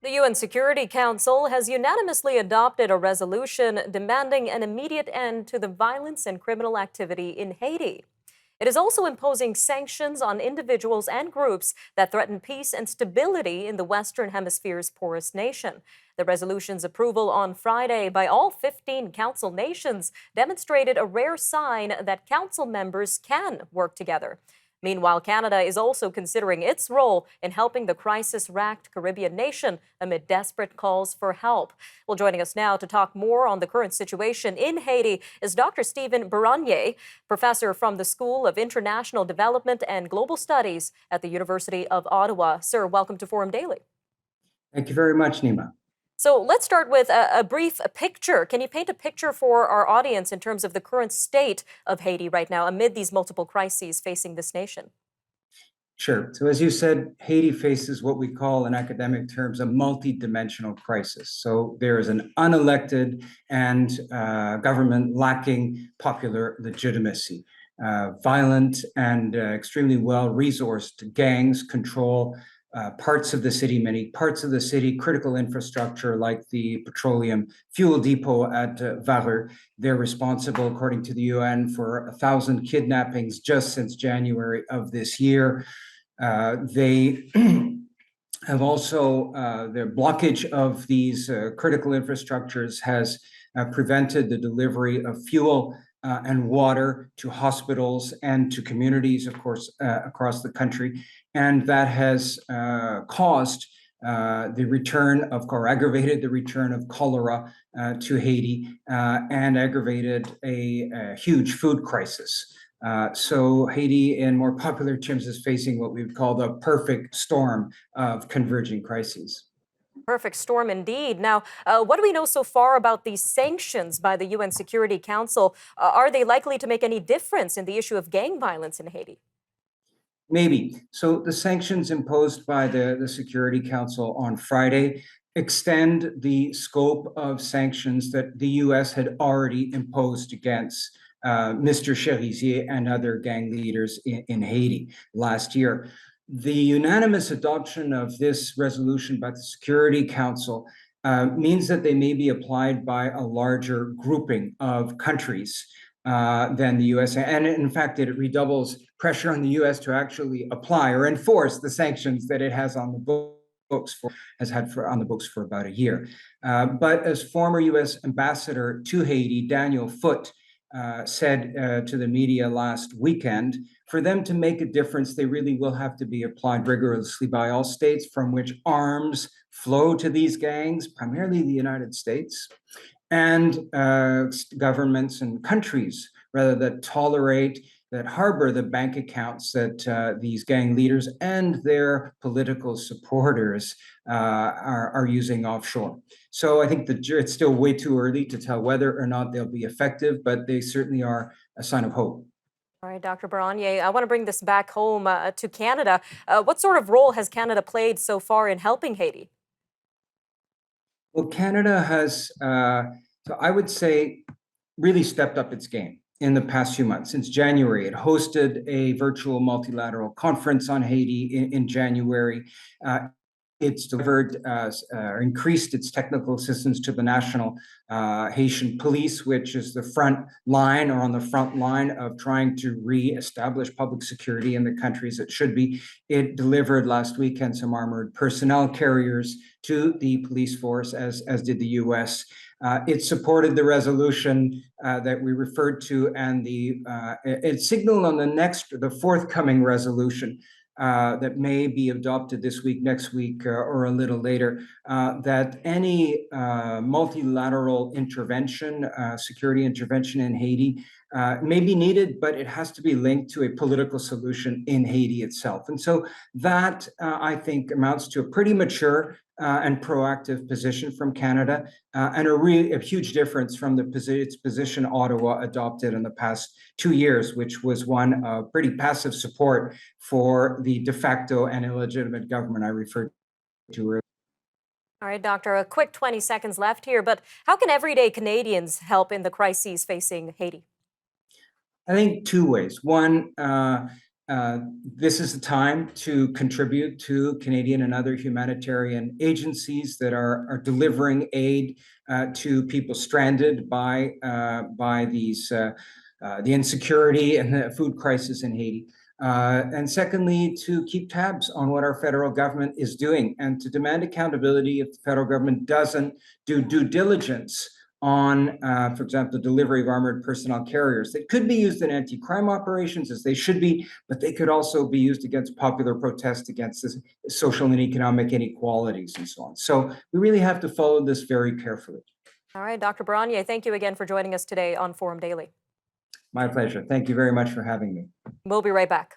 The UN Security Council has unanimously adopted a resolution demanding an immediate end to the violence and criminal activity in Haiti. It is also imposing sanctions on individuals and groups that threaten peace and stability in the Western Hemisphere's poorest nation. The resolution's approval on Friday by all 15 council nations demonstrated a rare sign that council members can work together. Meanwhile, Canada is also considering its role in helping the crisis-racked Caribbean nation amid desperate calls for help. Well, joining us now to talk more on the current situation in Haiti is Dr. Stephen Baranyi, professor from the School of International Development and Global Studies at the University of Ottawa. Sir, welcome to Forum Daily. Thank you very much, Nima. So let's start with a brief picture. Can you paint a picture for our audience in terms of the current state of Haiti right now amid these multiple crises facing this nation? Sure. So as you said, Haiti faces what we call in academic terms a multi-dimensional crisis. So there is an unelected and government lacking popular legitimacy. Violent and extremely well-resourced gangs control parts of the city, many parts of the city, critical infrastructure like the petroleum fuel depot at Vareux. They're responsible, according to the UN, for 1,000 kidnappings just since January of this year. They have also, the blockage of these critical infrastructures has prevented the delivery of fuel and water to hospitals and to communities, of course, across the country. And that has caused the return of, or aggravated the return of cholera to Haiti and aggravated a huge food crisis. So Haiti, in more popular terms, is facing what we would call the perfect storm of converging crises. Perfect storm indeed. Now, what do we know so far about these sanctions by the UN Security Council? Are they likely to make any difference in the issue of gang violence in Haiti? Maybe. So the sanctions imposed by the Security Council on Friday extend the scope of sanctions that the US had already imposed against Mr. Cherizier and other gang leaders in Haiti last year. The unanimous adoption of this resolution by the Security Council means that they may be applied by a larger grouping of countries than the US. And in fact, it redoubles pressure on the US to actually apply or enforce the sanctions that it has on the books on the books for about a year. But as former US ambassador to Haiti, Daniel Foote, said to the media last weekend, for them to make a difference, they really will have to be applied rigorously by all states from which arms flow to these gangs, primarily the United States, and governments and countries, rather, that tolerate, that harbor the bank accounts that these gang leaders and their political supporters are using offshore. So I think it's still way too early to tell whether or not they'll be effective, but they certainly are a sign of hope. All right, Dr. Baranyi, I want to bring this back home to Canada. What sort of role has Canada played so far in helping Haiti? Well, Canada has, so I would say, really stepped up its game in the past few months. Since January, it hosted a virtual multilateral conference on Haiti in January. It's delivered, increased its technical assistance to the National Haitian Police, which is the front line or on the front line of trying to reestablish public security in the country as it should be. It delivered last weekend some armored personnel carriers to the police force, as did the US. It supported the resolution that we referred to, and it signaled on the forthcoming resolution that may be adopted this week, next week, or a little later, that any multilateral intervention, security intervention in Haiti may be needed, but it has to be linked to a political solution in Haiti itself. And so that, I think, amounts to a pretty mature and proactive position from Canada, and a huge difference from its position Ottawa adopted in the past 2 years, which was one of pretty passive support for the de facto and illegitimate government I referred to earlier. All right, Doctor, a quick 20 seconds left here, but how can everyday Canadians help in the crises facing Haiti? I think two ways. One, This is the time to contribute to Canadian and other humanitarian agencies that are delivering aid to people stranded by the insecurity and the food crisis in Haiti. And secondly, to keep tabs on what our federal government is doing and to demand accountability if the federal government doesn't do due diligence on, for example, the delivery of armored personnel carriers that could be used in anti-crime operations, as they should be, but they could also be used against popular protest against this social and economic inequalities and so on. So we really have to follow this very carefully. All right, Dr. Baranyi, thank you again for joining us today on Forum Daily. My pleasure. Thank you very much for having me. We'll be right back.